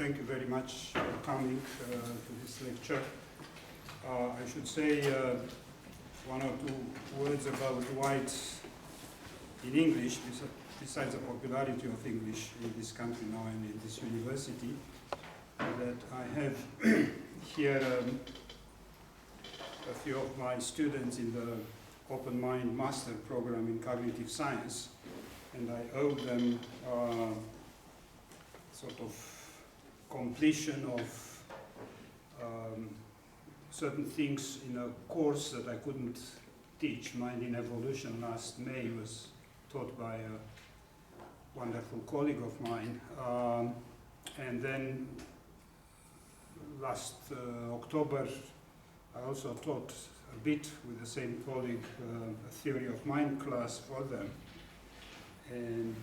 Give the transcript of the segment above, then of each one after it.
thank you very much for coming to this lecture. I should say one or two words about why it's in English, besides the popularity of English in this country now and in this university, that I have here a few of my students in the Open Mind Master Program in Cognitive Science, and I owe them sort of completion of certain things in a course that I couldn't teach. Mind in Evolution last May was taught by a wonderful colleague of mine. And then last October, I also taught a bit with the same colleague a theory of mind class for them. And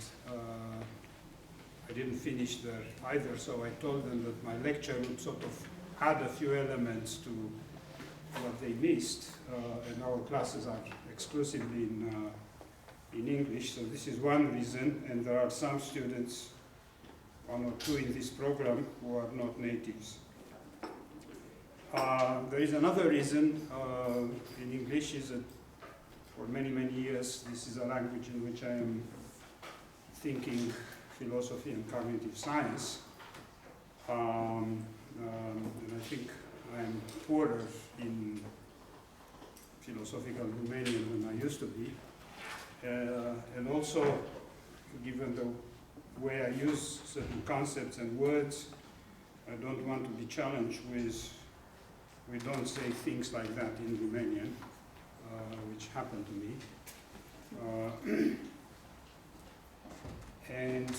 I didn't finish there either, so I told them that my lecture would sort of add a few elements to what they missed, and our classes are exclusively in English, so this is one reason, and there are some students, one or two in this program, who are not natives. There is another reason in English, is that for many, many years this is a language in which I am thinking philosophy and cognitive science, and I think I am poorer in philosophical Romanian than I used to be, and also given the way I use certain concepts and words, I don't want to be challenged with we don't say things like that in Romanian, which happened to me. And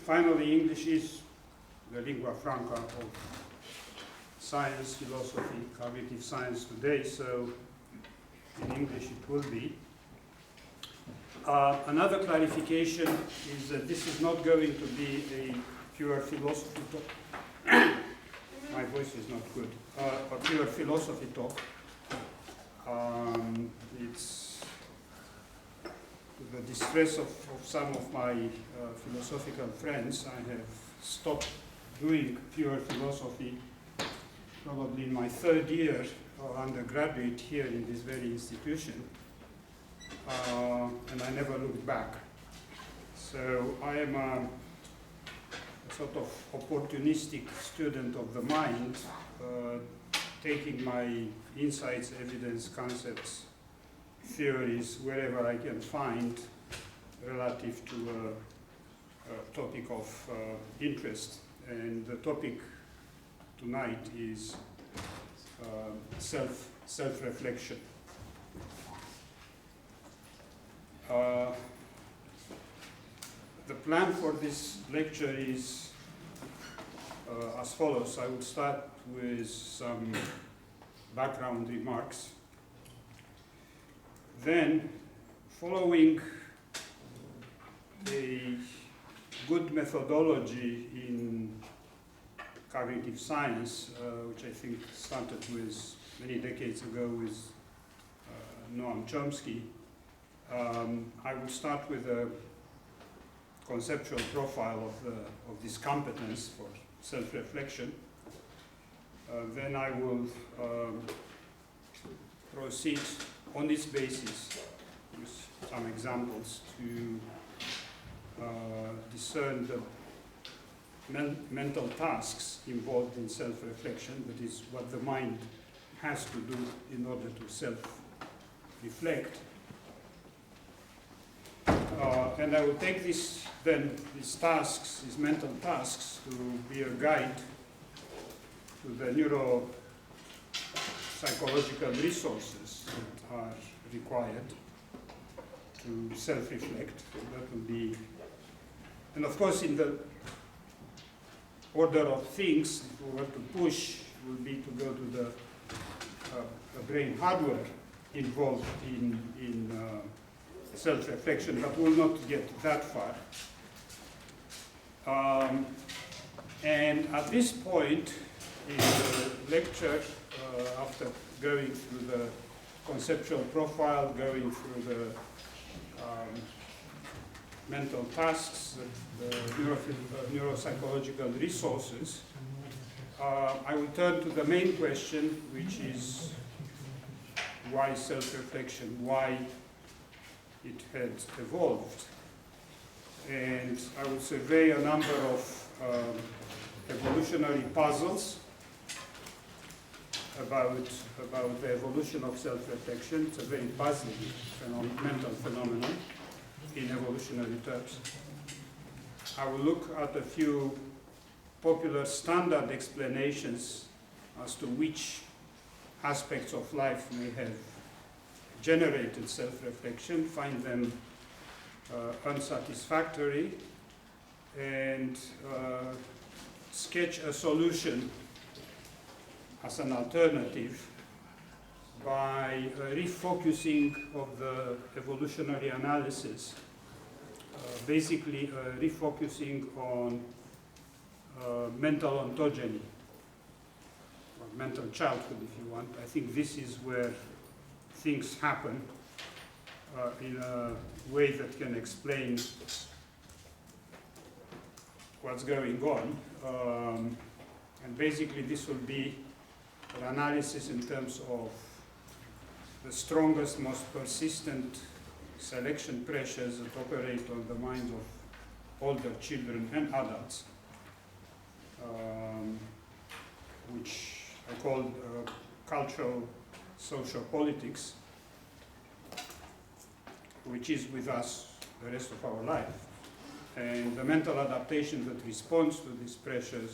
finally, English is the lingua franca of science, philosophy, cognitive science today, so in English it will be. Another clarification is that this is not going to be a pure philosophy talk. My voice is not good. A pure philosophy talk. It's to the distress of some of my philosophical friends. I have stopped doing pure philosophy probably in my third year of undergraduate here in this very institution, and I never looked back. So I am a sort of opportunistic student of the mind, taking my insights, evidence, concepts, theories, wherever I can find relative to a topic of interest. And the topic tonight is self-reflection. The plan for this lecture is as follows. I will start with some background remarks. Then, following a good methodology in cognitive science, which I think started with many decades ago with Noam Chomsky, I will start with a conceptual profile of this competence for self-reflection. Then I will proceed on this basis with some examples to discern the mental tasks involved in self-reflection, that is, what the mind has to do in order to self-reflect. And I will take these tasks, these mental tasks, to be a guide to the neuropsychological resources that are required to self-reflect. That will be, and of course, in the order of things, if we were to push, will be to go to the brain hardware involved in self-reflection, but we'll not get that far. And at this point in the lecture, after going through the conceptual profile, going through the mental tasks, the neuropsychological resources, I will turn to the main question, which is why self-reflection, why it had evolved. And I will survey a number of evolutionary puzzles about the evolution of self-reflection. It's a very puzzling mental phenomenon in evolutionary terms. I will look at a few popular standard explanations as to which aspects of life may have generated self-reflection, find them unsatisfactory, and sketch a solution as an alternative by refocusing of the evolutionary analysis, basically refocusing on mental ontogeny, or mental childhood if you want. I think this is where things happen in a way that can explain what's going on. And basically this will be an analysis in terms of the strongest, most persistent selection pressures that operate on the minds of older children and adults, which I call cultural sociopolitics, which is with us the rest of our life. And the mental adaptation that responds to these pressures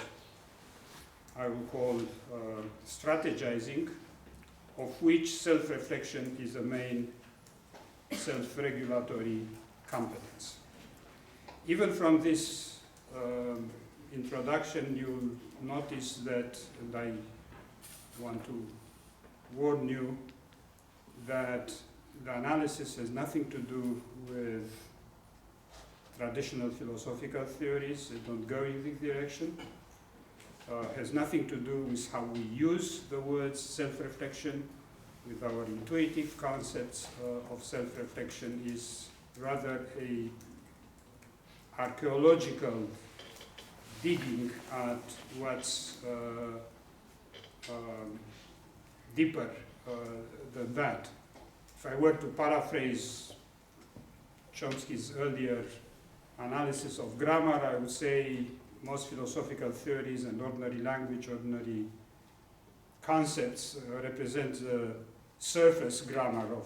I will call strategizing, of which self-reflection is a main self-regulatory competence. Even from this introduction, you'll notice that, and I want to warn you, that the analysis has nothing to do with traditional philosophical theories. They don't go in this direction. Has nothing to do with how we use the words self-reflection, with our intuitive concepts of self-reflection. Is rather a archaeological digging at what's deeper than that. If I were to paraphrase Chomsky's earlier analysis of grammar, I would say most philosophical theories and ordinary language, ordinary concepts represent the surface grammar of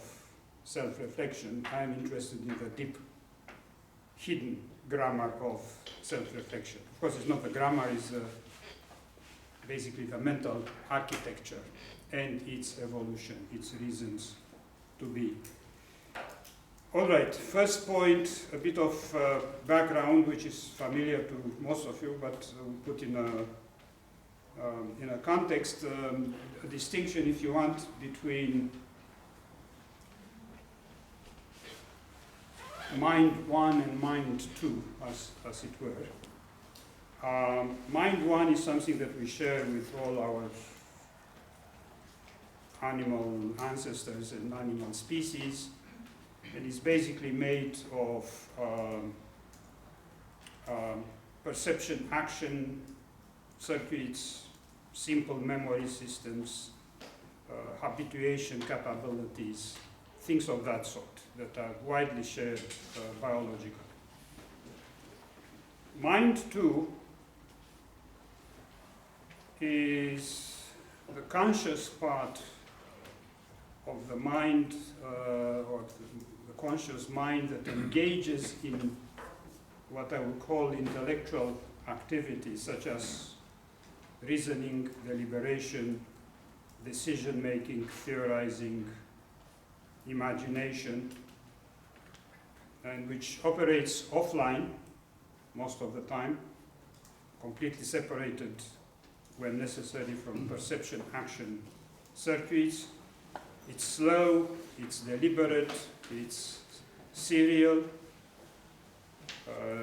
self-reflection. I am interested in the deep, hidden grammar of self-reflection. Of course, it's not the grammar, it's basically the mental architecture and its evolution, its reasons to be. All right, first point, a bit of background, which is familiar to most of you, but we'll put in a context, a distinction, if you want, between mind one and mind two, as it were. Mind one is something that we share with all our animal ancestors and animal species. And is basically made of perception, action, circuits, simple memory systems, habituation capabilities, things of that sort that are widely shared biologically. Mind two is the conscious part of the mind, or the conscious mind that engages in what I would call intellectual activities, such as reasoning, deliberation, decision-making, theorizing, imagination, and which operates offline most of the time, completely separated when necessary from perception, action, circuits. It's slow, it's deliberate, it's serial,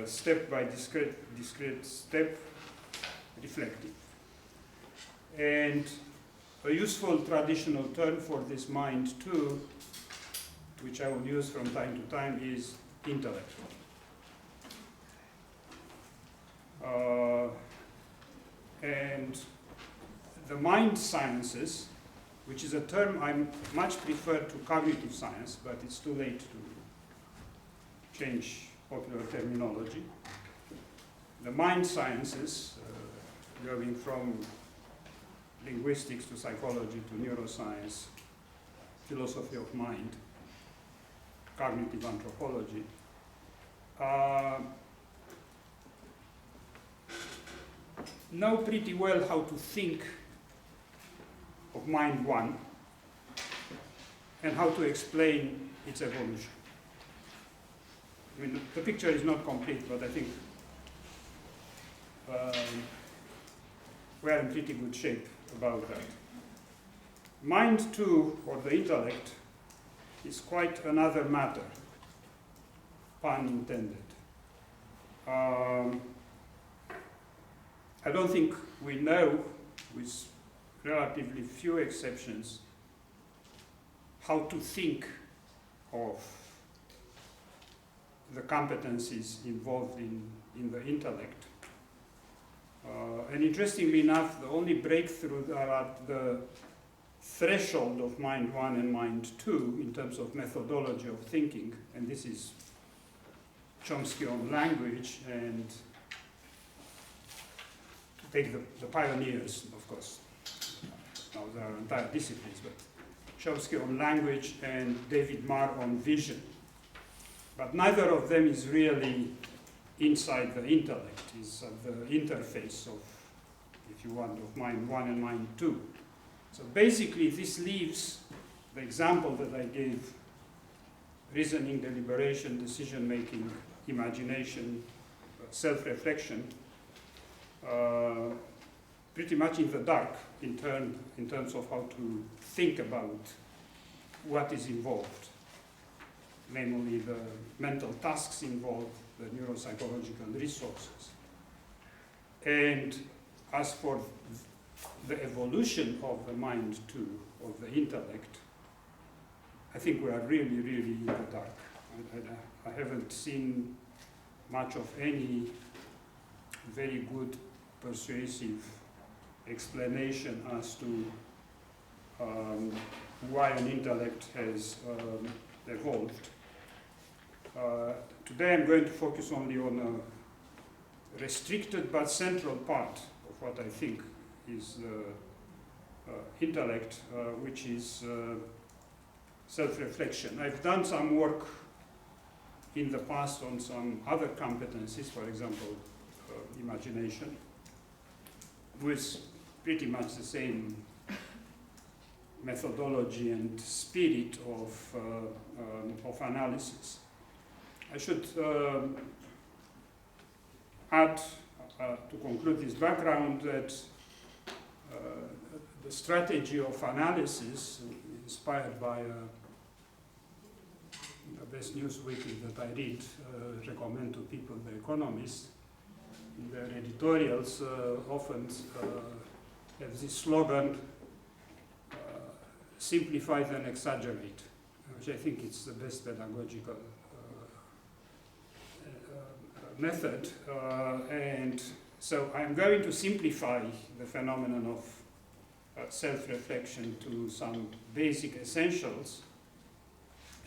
step by discrete step, reflective. And a useful traditional term for this mind too, which I will use from time to time, is intellect. the mind sciences, which is a term I much prefer to cognitive science, but it's too late to change popular terminology. The mind sciences, going from linguistics to psychology to neuroscience, philosophy of mind, cognitive anthropology, know pretty well how to think of mind one and how to explain its evolution. I mean, the picture is not complete, but I think we're in pretty good shape about that. Mind two, or the intellect, is quite another matter, pun intended. I don't think we know, with relatively few exceptions, how to think of the competencies involved in the intellect. And interestingly enough, the only breakthrough are at the threshold of mind one and mind two in terms of methodology of thinking, and this is Chomsky on language, and to take the pioneers, of course. Now there are entire disciplines, but Chomsky on language and David Marr on vision. But neither of them is really inside the intellect, is at the interface of, if you want, of mind one and mind two. So basically this leaves the example that I gave, reasoning, deliberation, decision-making, imagination, self-reflection, pretty much in the dark in terms of how to think about what is involved, namely the mental tasks involved, the neuropsychological resources. And as for the evolution of the mind too, of the intellect, I think we are really, really in the dark. I haven't seen much of any very good, persuasive explanation as to why an intellect has evolved. Today I'm going to focus only on a restricted but central part of what I think is intellect, which is self-reflection. I've done some work in the past on some other competencies, for example, imagination, with pretty much the same methodology and spirit of analysis. I should add, to conclude this background, that the strategy of analysis, inspired by the best news weekly that I read, recommend to people, The Economist, in their editorials often have this slogan, simplify then exaggerate, which I think is the best pedagogical method. And so I'm going to simplify the phenomenon of self-reflection to some basic essentials,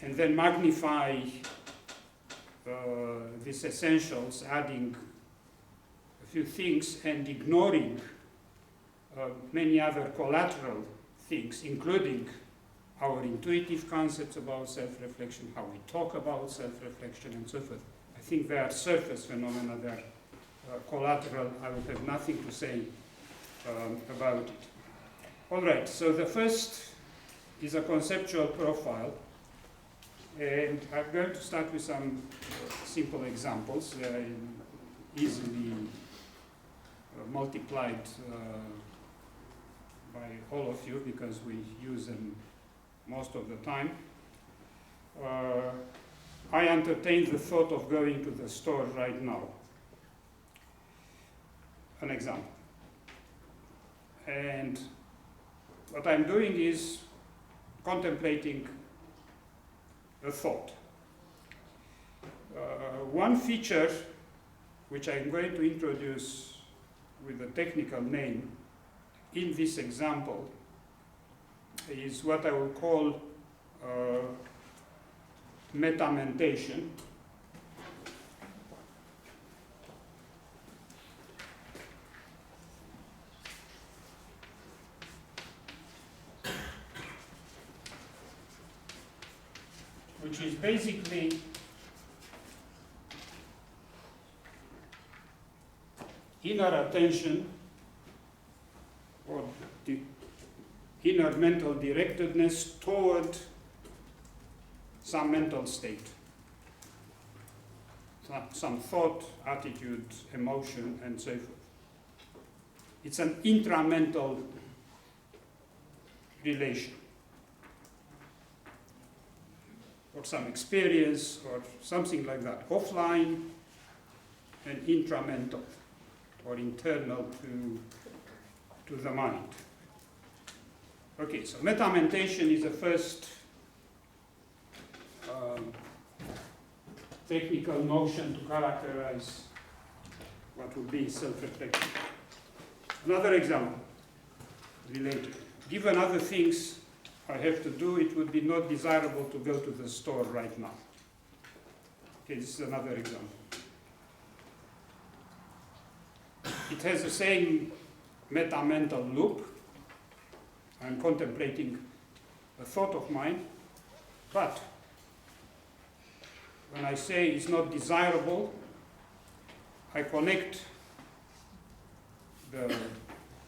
and then magnify these essentials, adding a few things and ignoring many other collateral things, including our intuitive concepts about self-reflection, how we talk about self-reflection, and so forth. I think they are surface phenomena, they are collateral. I will have nothing to say about it. All right, so the first is a conceptual profile, and I'm going to start with some simple examples. They are easily multiplied by all of you because we use them most of the time. I entertain the thought of going to the store right now. An example. And what I'm doing is contemplating a thought. One feature which I'm going to introduce with a technical name in this example is what I will call metamentation. Which is basically inner attention or the inner mental directedness toward some mental state, some thought, attitude, emotion, and so forth. It's an intramental relation, or some experience, or something like that, offline and intramental, or internal to the mind. Okay, so metamentation is the first technical notion to characterize what would be self-reflection. Another example, related. Given other things I have to do, it would be not desirable to go to the store right now. Okay, this is another example. It has the same metamental loop. I'm contemplating a thought of mine, but when I say it's not desirable, I connect the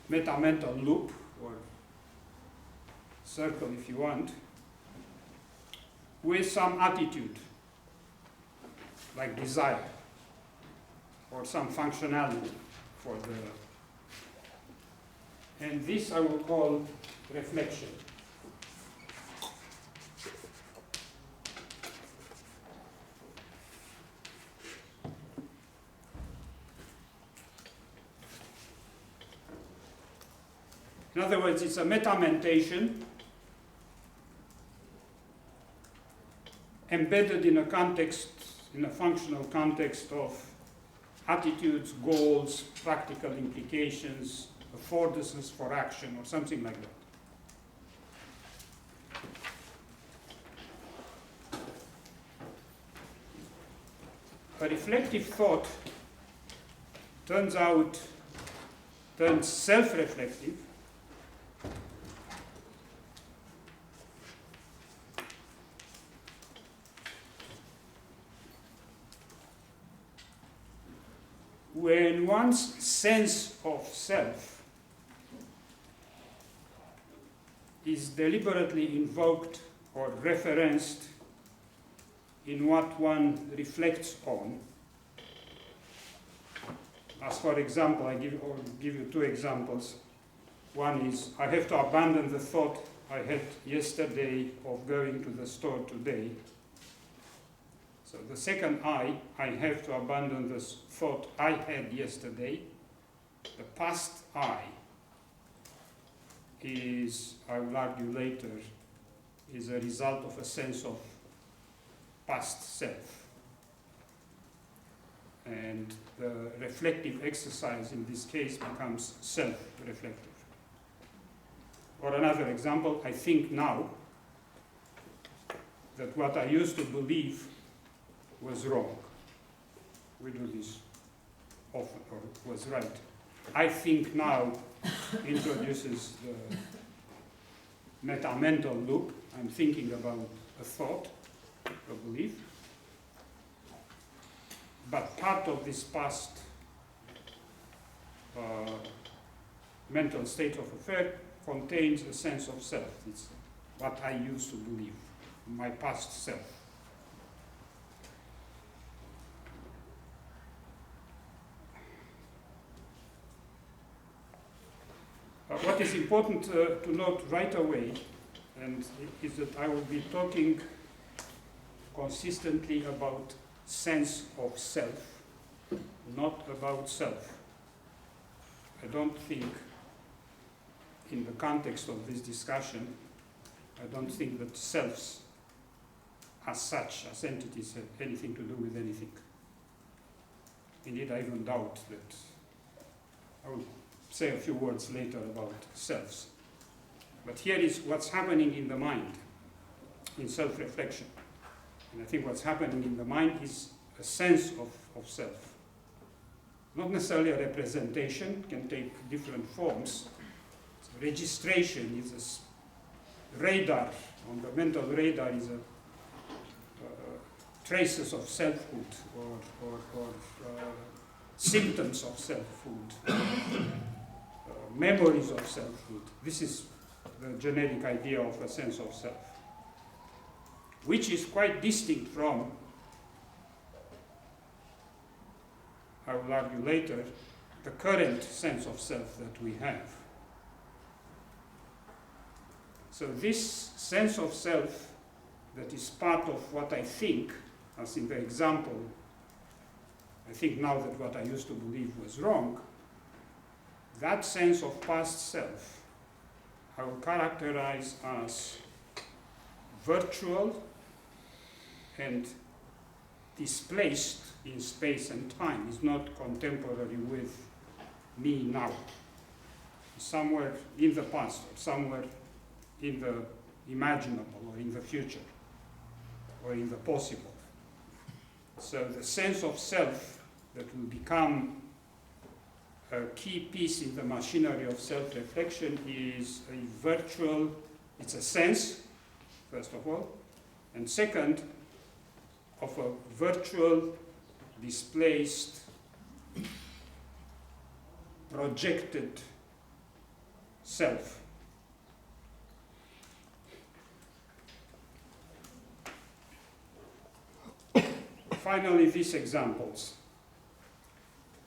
metamental loop, or circle if you want, with some attitude, like desire, or some functionality for the, and this I will call reflection. In other words, it's a metamentation embedded in a context, in a functional context of attitudes, goals, practical implications, affordances for action, or something like that. A reflective thought turns self-reflective when one's sense of self is deliberately invoked or referenced in what one reflects on. As for example, I give you two examples. One is, I have to abandon the thought I had yesterday of going to the store today. So the second I have to abandon this thought I had yesterday. The past I is, I will argue later, is a result of a sense of past self. And the reflective exercise in this case becomes self-reflective. Or another example, I think now that what I used to believe was wrong. We do this often, or was right. I think now introduces the metamental loop. I'm thinking about a thought, a belief. But part of this past mental state of affair contains a sense of self. It's what I used to believe, my past self. What is important to note right away, and is that I will be talking consistently about sense of self, not about self. I don't think, in the context of this discussion, I don't think that selves as such, as entities, have anything to do with anything. Indeed, I even doubt that, I will say a few words later about selves. But here is what's happening in the mind, in self-reflection. And I think what's happening in the mind is a sense of self. Not necessarily a representation, can take different forms. So registration is a radar, on the mental radar is a traces of selfhood or symptoms of selfhood, memories of selfhood. This is the generic idea of a sense of self, which is quite distinct from, I will argue later, the current sense of self that we have. So this sense of self that is part of what I think, as in the example, I think now that what I used to believe was wrong, that sense of past self I will characterize as virtual and displaced in space and time. Is not contemporary with me now. Somewhere in the past, or somewhere in the imaginable, or in the future, or in the possible. So the sense of self that will become a key piece in the machinery of self-reflection is a virtual, it's a sense, first of all, and second, of a virtual, displaced, projected self. Finally, these examples.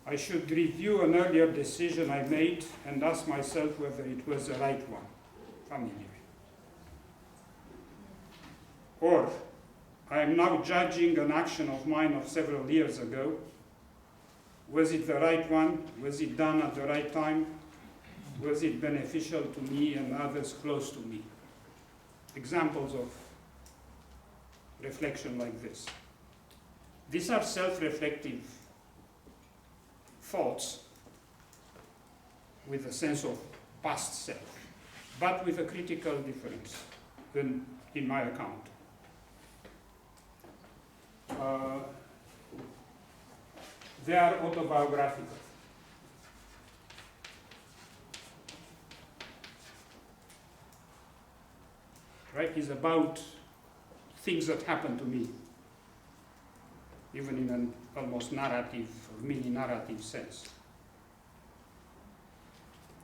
I should review an earlier decision I made and ask myself whether it was the right one. Familiar. Or, I am now judging an action of mine of several years ago. Was it the right one? Was it done at the right time? Was it beneficial to me and others close to me? Examples of reflection like this. These are self-reflective thoughts with a sense of past self, but with a critical difference in my account. They are autobiographical. Right? It's about things that happen to me, even in an almost narrative or mini-narrative sense.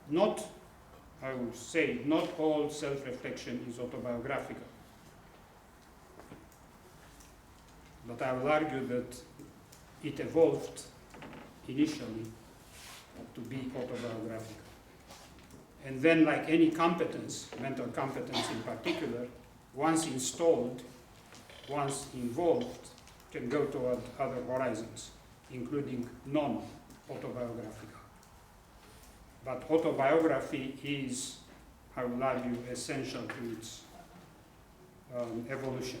Not, I would say, not all self-reflection is autobiographical. But I will argue that it evolved initially to be autobiographical. And then, like any competence, mental competence in particular, once installed, once involved, can go toward other horizons, including non-autobiographical. But autobiography is, I will argue, essential to its evolution.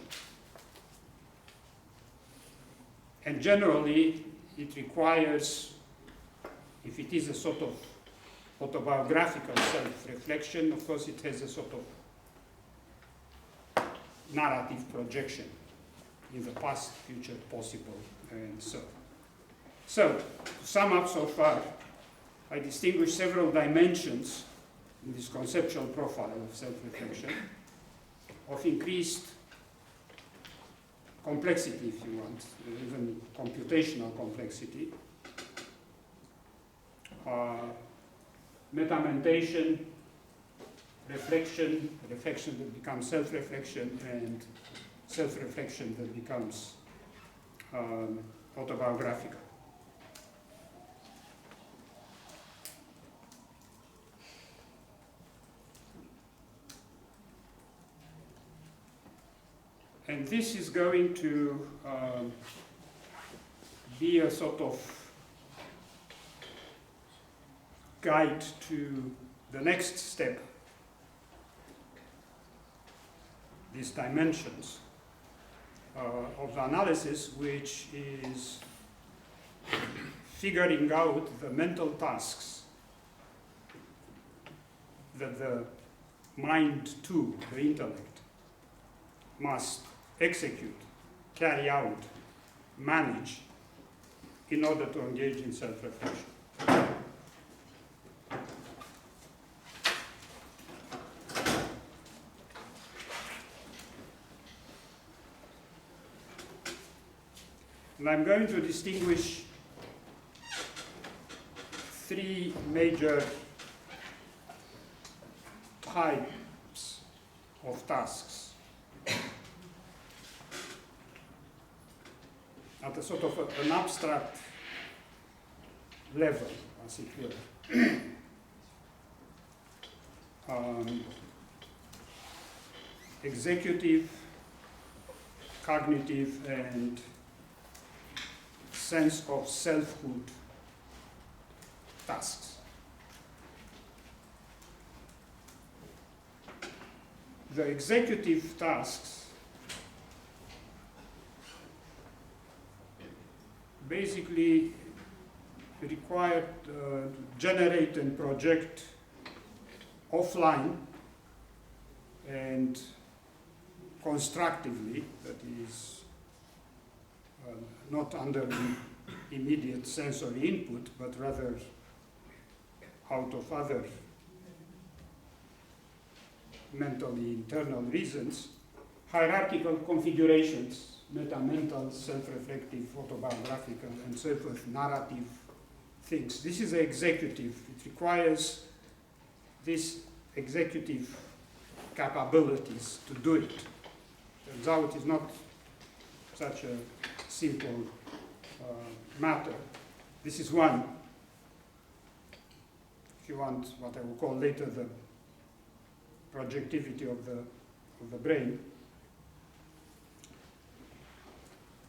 And generally, it requires, if it is a sort of autobiographical self-reflection, of course it has a sort of narrative projection in the past, future, possible, and so on. So, to sum up so far, I distinguish several dimensions in this conceptual profile of self-reflection, of increased complexity, if you want, even computational complexity, metamentation, reflection that becomes self-reflection, and self-reflection that becomes autobiographical. And this is going to be a sort of guide to the next step, these dimensions of the analysis, which is figuring out the mental tasks that the mind too, the intellect, must execute, carry out, manage in order to engage in self-reflection. And I'm going to distinguish three major types of tasks at a sort of an abstract level, as it were. Executive, cognitive, and sense of selfhood tasks. The executive tasks basically require to generate and project offline and constructively, that is not under immediate sensory input, but rather out of other mentally internal reasons, hierarchical configurations, metamental, self-reflective, autobiographical, and so forth, narrative things. This is the executive. It requires these executive capabilities to do it. Turns out it's not such a simple matter. This is one, if you want, what I will call later the projectivity of the brain.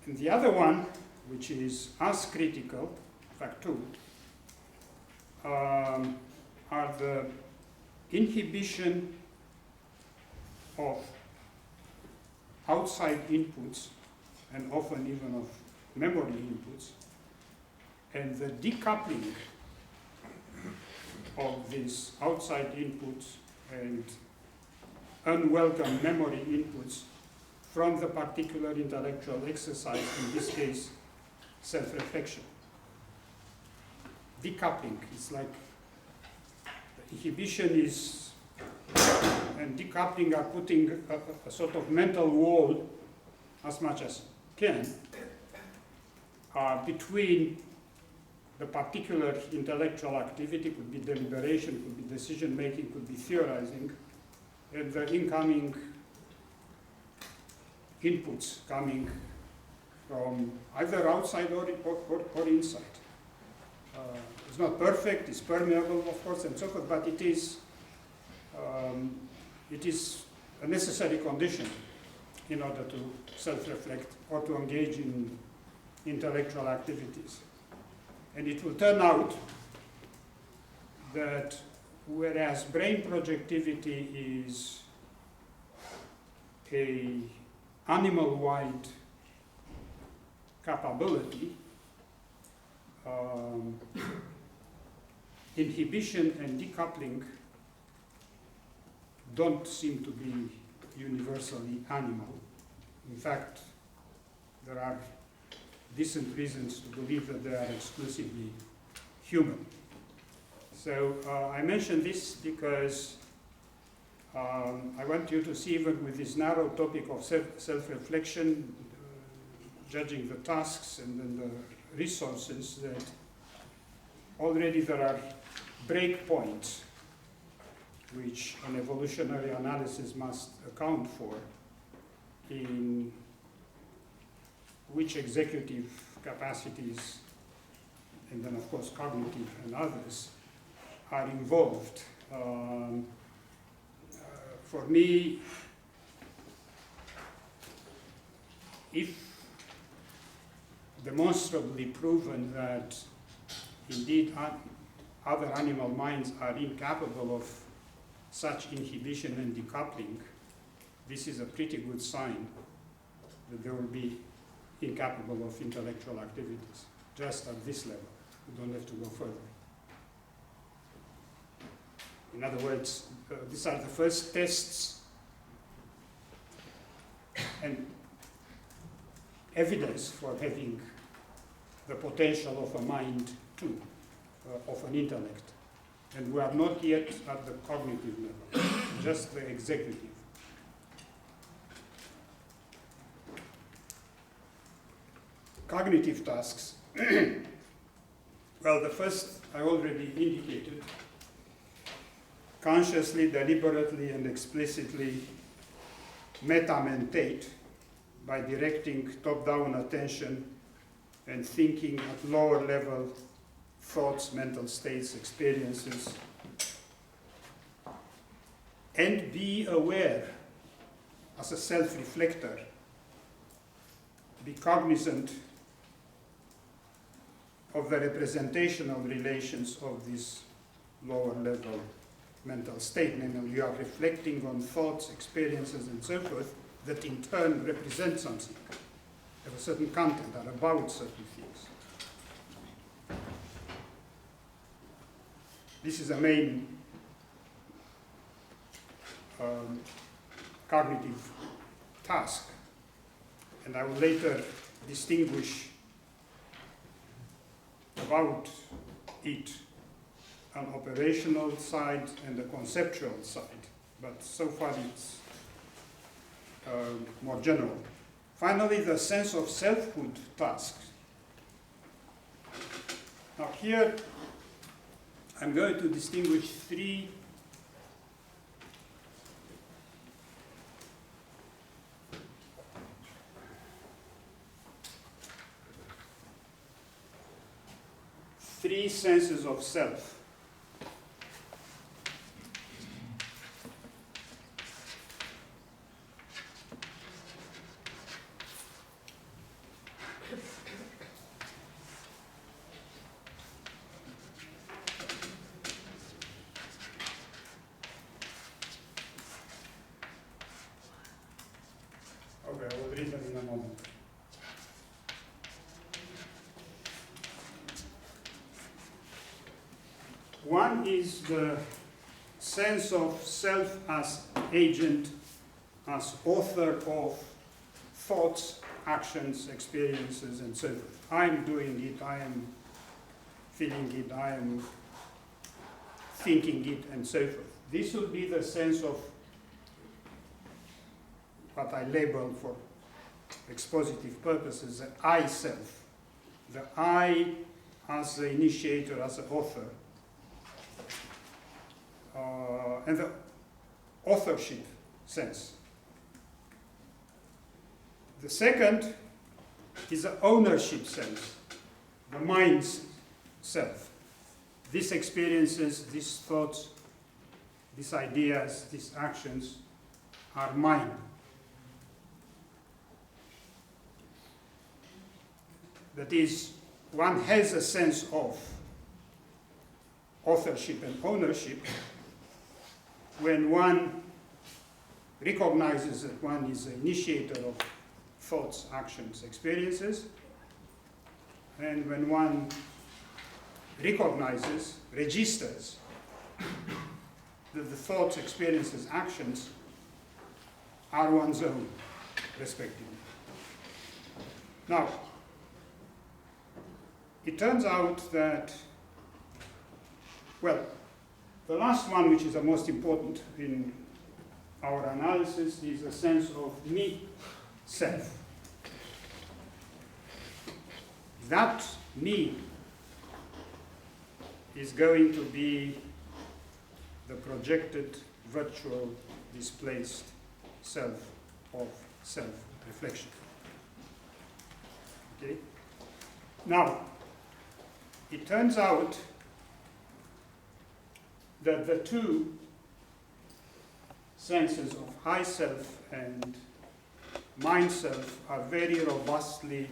And the other one, which is as critical, in fact two, are the inhibition of outside inputs, and often even of memory inputs, and the decoupling of these outside inputs and unwelcome memory inputs from the particular intellectual exercise, in this case, self-reflection. Decoupling is like the inhibition is, and decoupling are putting a sort of mental wall, as much as can, between the particular intellectual activity, could be deliberation, could be decision making, could be theorizing, and the incoming inputs coming from either outside or inside. It's not perfect, it's permeable, of course, and so forth, but it is a necessary condition in order to self-reflect or to engage in intellectual activities. And it will turn out that whereas brain projectivity is a animal-wide capability, inhibition and decoupling don't seem to be universally animal. In fact, there are decent reasons to believe that they are exclusively human. So I mention this because I want you to see, even with this narrow topic of self-reflection, judging the tasks and then the resources, that already there are breakpoints which an evolutionary analysis must account for, in which executive capacities, and then of course cognitive and others, are involved. For me, if demonstrably proven that indeed other animal minds are incapable of such inhibition and decoupling, this is a pretty good sign that they will be incapable of intellectual activities, just at this level. You don't have to go further. In other words, these are the first tests and evidence for having the potential of a mind too, of an intellect. And we are not yet at the cognitive level, just the executive. Cognitive tasks. Well, the first I already indicated. Consciously, deliberately, and explicitly metamentate by directing top-down attention and thinking at lower level thoughts, mental states, experiences, and be aware as a self-reflector, be cognizant of the representational relations of this lower level mental state, namely you are reflecting on thoughts, experiences, and so forth that in turn represent something, have a certain content, are about certain things. This is a main cognitive task, and I will later distinguish about it an operational side and a conceptual side, but so far it's more general. Finally, the sense of selfhood task. Now here, I'm going to distinguish three senses of self. Okay, I will read them in a moment. One is the sense of self as agent, as author of thoughts, actions, experiences, and so forth. I am doing it, I am feeling it, I am thinking it, and so forth. This would be the sense of what I label for expositive purposes the I self. The I as the initiator, as the author. And the authorship sense. The second is the ownership sense, the mind's self. These experiences, these thoughts, these ideas, these actions are mine. That is, one has a sense of authorship and ownership when one recognizes that one is the initiator of thoughts, actions, experiences, and when one recognizes, registers that the thoughts, experiences, actions are one's own, respectively. Now, it turns out that, well, the last one, which is the most important in our analysis, is a sense of me, self. That me is going to be the projected, virtual, displaced self of self-reflection. Okay? Now, it turns out that the two senses of I self and mind self are very robustly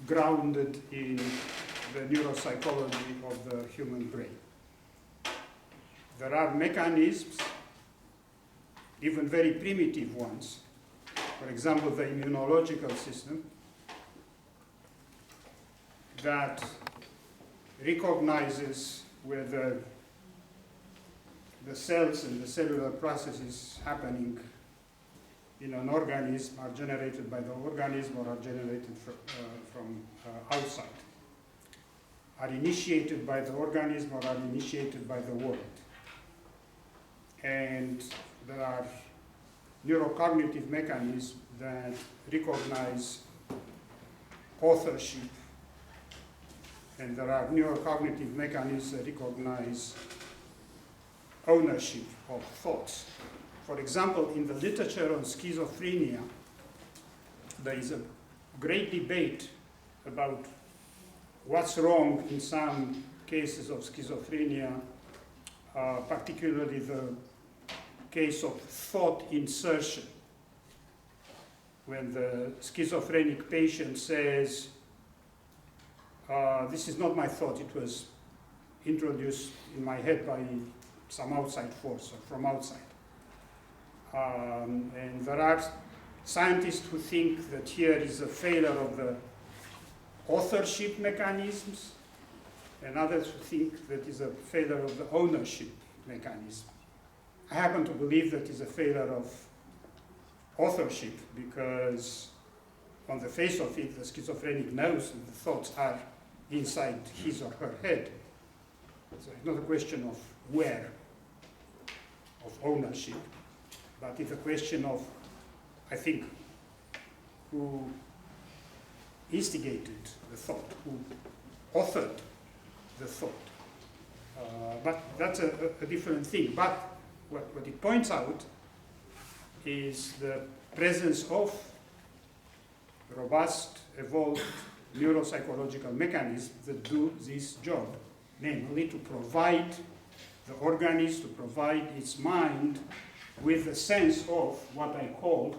grounded in the neuropsychology of the human brain. There are mechanisms, even very primitive ones, for example, the immunological system, that recognizes whether the cells and the cellular processes happening in an organism are generated by the organism or are generated from outside, are initiated by the organism or are initiated by the world. And there are neurocognitive mechanisms that recognize authorship, and there are neurocognitive mechanisms that recognize ownership of thoughts. For example, in the literature on schizophrenia, there is a great debate about what's wrong in some cases of schizophrenia, particularly the case of thought insertion, when the schizophrenic patient says, this is not my thought, it was introduced in my head by some outside force or from outside. And there are scientists who think that here is a failure of the authorship mechanisms, and others who think that is a failure of the ownership mechanism. I happen to believe that is a failure of authorship, because on the face of it, the schizophrenic knows that the thoughts are inside his or her head. So it's not a question of where, of ownership, but it's a question of, I think, who instigated the thought, who authored the thought. But that's a different thing. But what it points out is the presence of robust, evolved neuropsychological mechanisms that do this job, namely to provide the organism, to provide its mind with a sense of what I call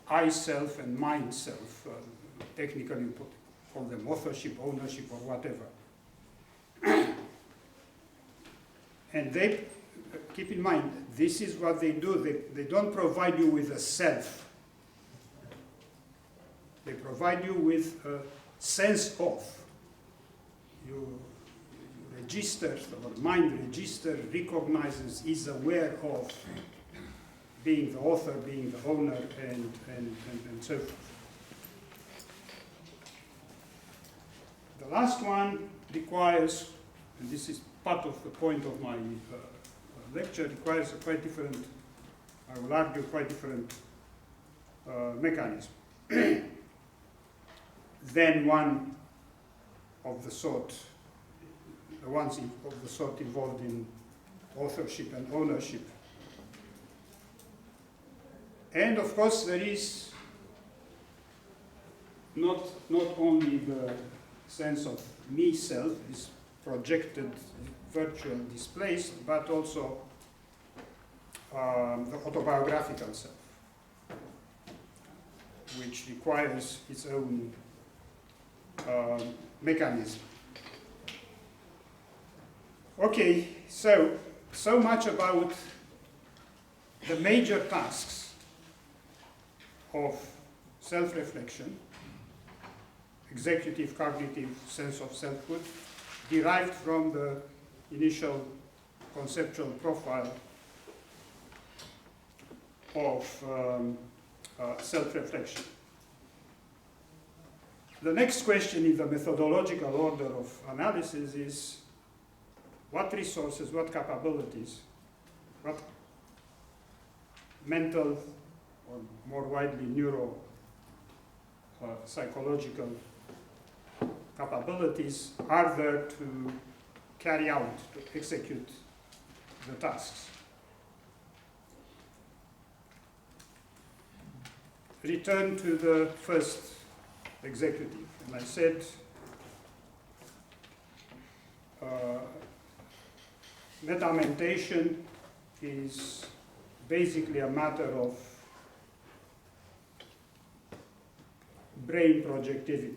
I-self and mind-self. Technically, you call them authorship, ownership, or whatever. And they, keep in mind, this is what they do. They don't provide you with a self. They provide you with a sense of. You register, or mind register, recognizes, is aware of being the author, being the owner, and so forth. The last one requires, and this is part of the point of my lecture, requires a quite different, I will argue, quite different mechanism than one of the sort, the ones of the sort involved in authorship and ownership. And of course, there is not only the sense of me-self, this projected virtual displaced, but also the autobiographical self, which requires its own mechanism. Okay, so much about the major tasks of self-reflection, executive, cognitive sense of selfhood, derived from the initial conceptual profile of self-reflection. The next question in the methodological order of analysis is what resources, what capabilities, what mental, or more widely neuropsychological capabilities are there to carry out, to execute the tasks. Return to the first executive, and I said metamentation is basically a matter of brain projectivity.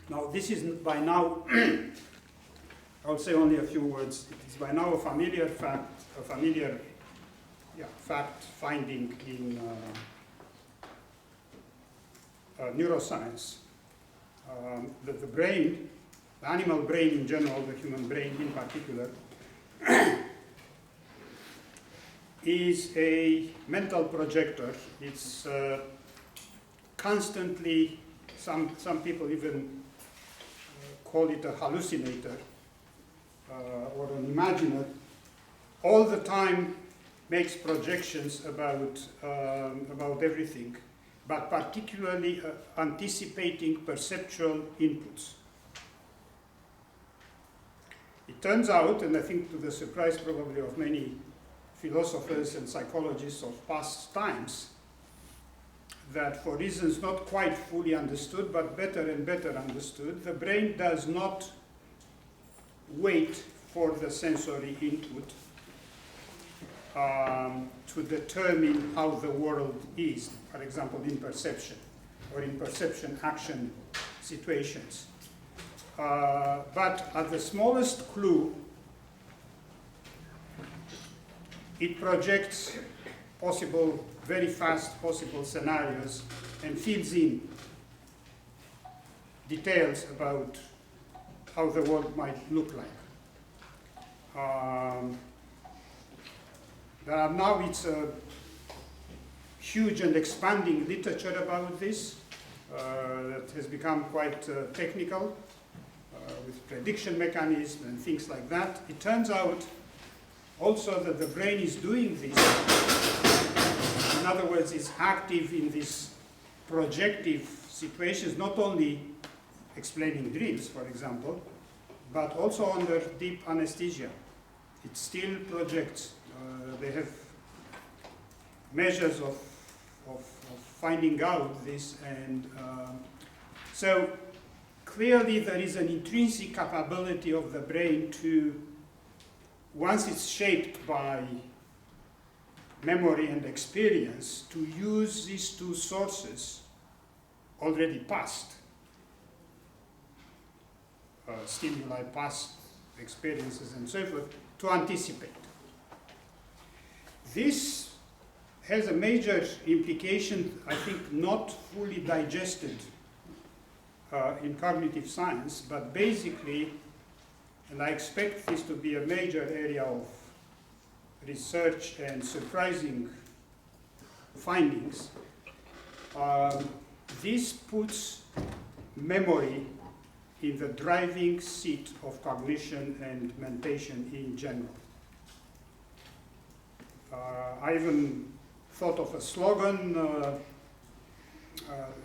Now, this is by now, I'll say only a few words. It is by now a familiar fact, fact finding in neuroscience, that the brain the animal brain in general, the human brain in particular, is a mental projector. It's constantly, some people even call it a hallucinator or an imaginer, all the time makes projections about everything, but particularly anticipating perceptual inputs. It turns out, and I think to the surprise probably of many philosophers and psychologists of past times, that for reasons not quite fully understood, but better and better understood, the brain does not wait for the sensory input to determine how the world is, for example, in perception, or in perception-action situations. But at the smallest clue, it projects possible, very fast possible scenarios and fills in details about how the world might look like. Now it's a huge and expanding literature about this that has become quite technical with prediction mechanisms and things like that. It turns out also that the brain is doing this. In other words, is active in these projective situations, not only explaining dreams, for example, but also under deep anesthesia. It still projects. They have measures of finding out this, and so clearly there is an intrinsic capability of the brain to, once it's shaped by memory and experience, to use these two sources, already past stimuli, past experiences and so forth, to anticipate. This has a major implication, I think, not fully digested in cognitive science, but basically, and I expect this to be a major area of research and surprising findings, this puts memory in the driving seat of cognition and mentation in general. I even thought of a slogan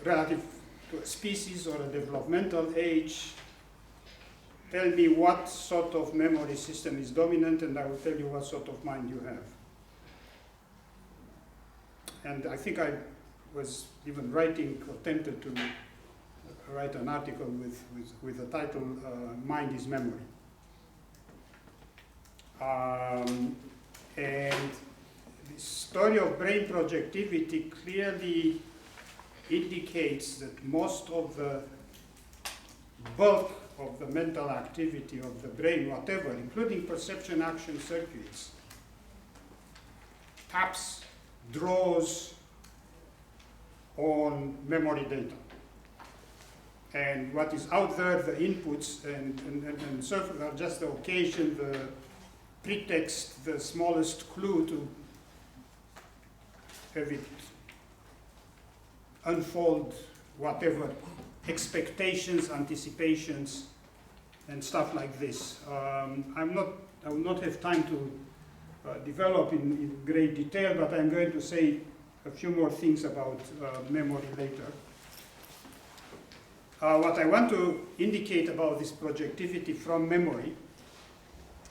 relative to a species or a developmental age. Tell me what sort of memory system is dominant, and I will tell you what sort of mind you have. And I think I was even tempted to write an article with the title, Mind is Memory. And the story of brain projectivity clearly indicates that most of the bulk of the mental activity of the brain, whatever, including perception action circuits, taps, draws on memory data. And what is out there, the inputs and so forth, are just the occasion, the pretext, the smallest clue to have it unfold whatever expectations, anticipations, and stuff like this. I will not have time to develop in great detail, but I'm going to say a few more things about memory later. What I want to indicate about this projectivity from memory,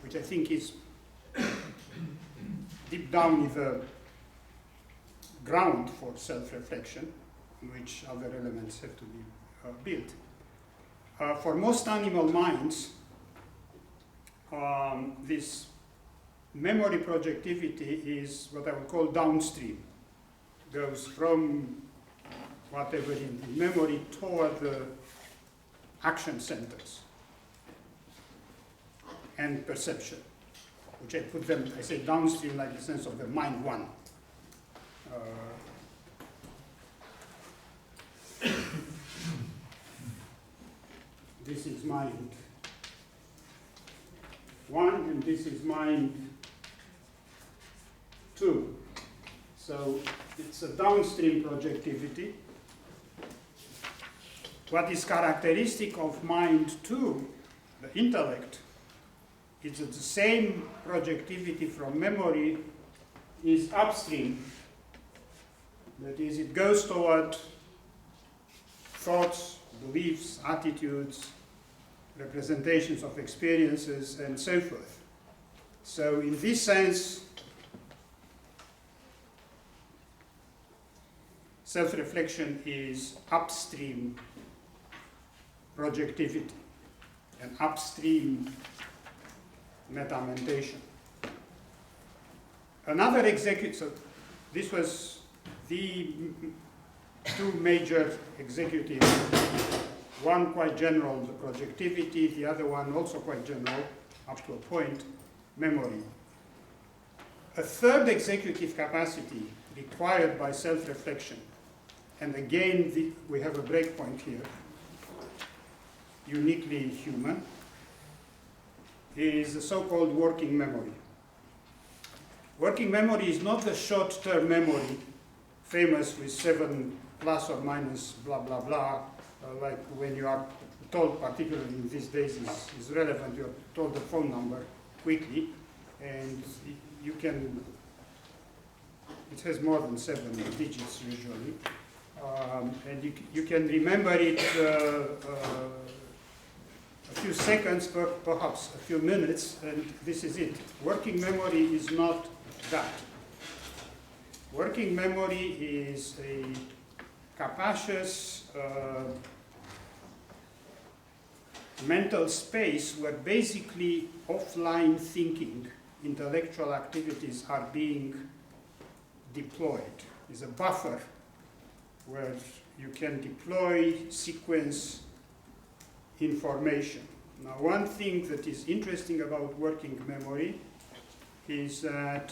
which I think is deep down in the ground for self-reflection, in which other elements have to be built. For most animal minds, this memory projectivity is what I would call downstream. Goes from whatever in memory toward the action centers and perception, which I say downstream like the sense of the mind one. This is mind 1, and this is mind 2. So it's a downstream projectivity. What is characteristic of mind 2, the intellect, is that the same projectivity from memory is upstream. That is, it goes toward thoughts, beliefs, attitudes, representations of experiences, and so forth. So in this sense, self-reflection is upstream projectivity, an upstream metamentation. Another executive, so this was the two major executives, one quite general, the projectivity, the other one also quite general, up to a point, memory. A third executive capacity required by self-reflection, and again we have a breakpoint here, uniquely human, is the so-called working memory. Working memory is not the short-term memory famous with 7 plus or minus blah blah blah, like when you are told, particularly in these days is relevant, you're told the phone number quickly, and you can, it has more than 7 digits usually, and you can remember it a few seconds, perhaps a few minutes, and this is it. Working memory is not that. Working memory is a capacious mental space where basically offline thinking, intellectual activities are being deployed. It's a buffer where you can deploy, sequence information. Now, one thing that is interesting about working memory is that,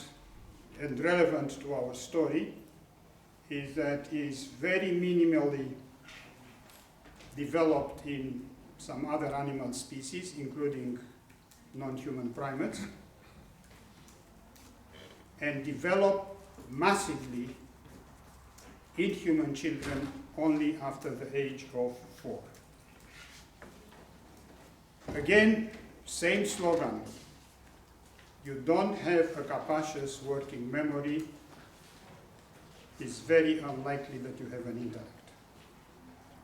and relevant to our story, is that is very minimally developed in some other animal species, including non-human primates, and developed massively in human children only after the age of 4. Again, same slogan. You don't have a capacious working memory, it's very unlikely that you have an intellect.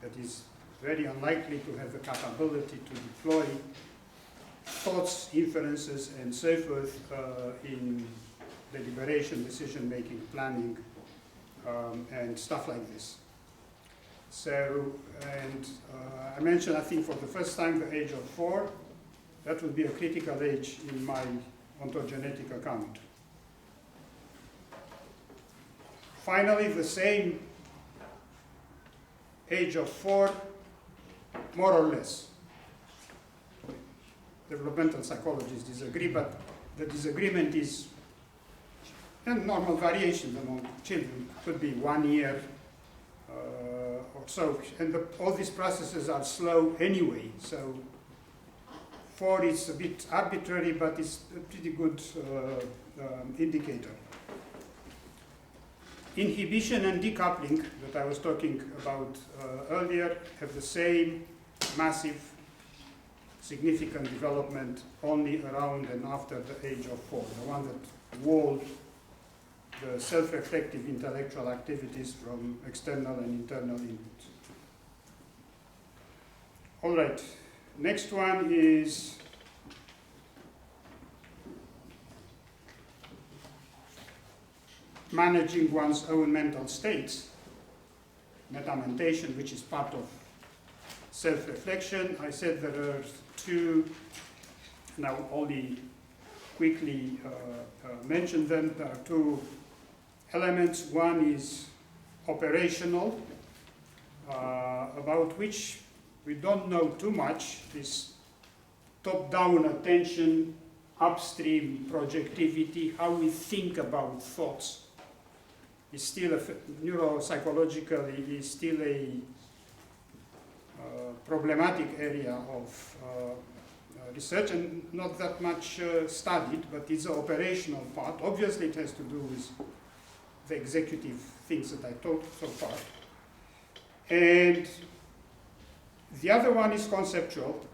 That is very unlikely to have the capability to deploy thoughts, inferences, and so forth in deliberation, decision-making, planning, and stuff like this. So, and I mentioned, I think for the first time, the age of 4. That would be a critical age in my ontogenetic account. Finally, the same age of 4, more or less. Developmental psychologists disagree, but the disagreement is, and normal variations among children could be 1 year or so, and all these processes are slow anyway, so 4 is a bit arbitrary, but it's a pretty good indicator. Inhibition and decoupling that I was talking about earlier have the same massive, significant development only around and after the age of 4, the one that walled the self-reflective intellectual activities from external and internal input. All right, next one is managing one's own mental states, metamentation, which is part of self-reflection. I said there are 2, and I will only quickly mention them. There are 2 elements. One is operational, about which we don't know too much. This top-down attention, upstream projectivity, how we think about thoughts, is still neuropsychologically is still a problematic area of research and not that much studied, but it's an operational part. Obviously, it has to do with the executive things that I taught so far. And the other one is conceptual.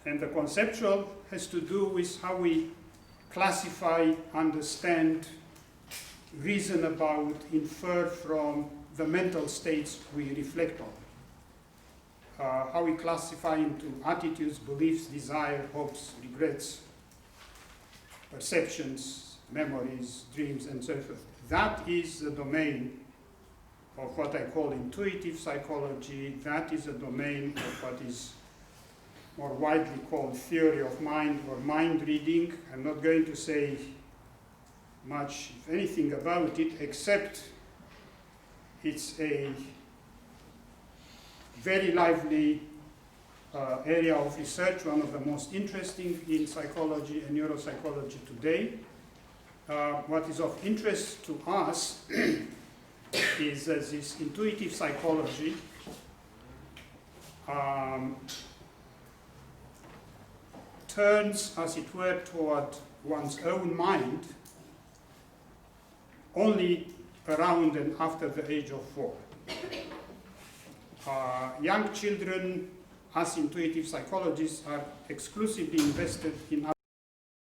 And the conceptual has to do with how we classify, understand, reason about, infer from the mental states we reflect on. How we classify into attitudes, beliefs, desire, hopes, regrets, perceptions, memories, dreams, and so forth. That is the domain of what I call intuitive psychology. That is a domain of what is more widely called theory of mind or mind reading. I'm not going to say much, if anything, about it, except it's a very lively area of research, one of the most interesting in psychology and neuropsychology today. What is of interest to us is this intuitive psychology turns, as it were, toward one's own mind only around and after the age of 4. Young children, as intuitive psychologists, are exclusively invested in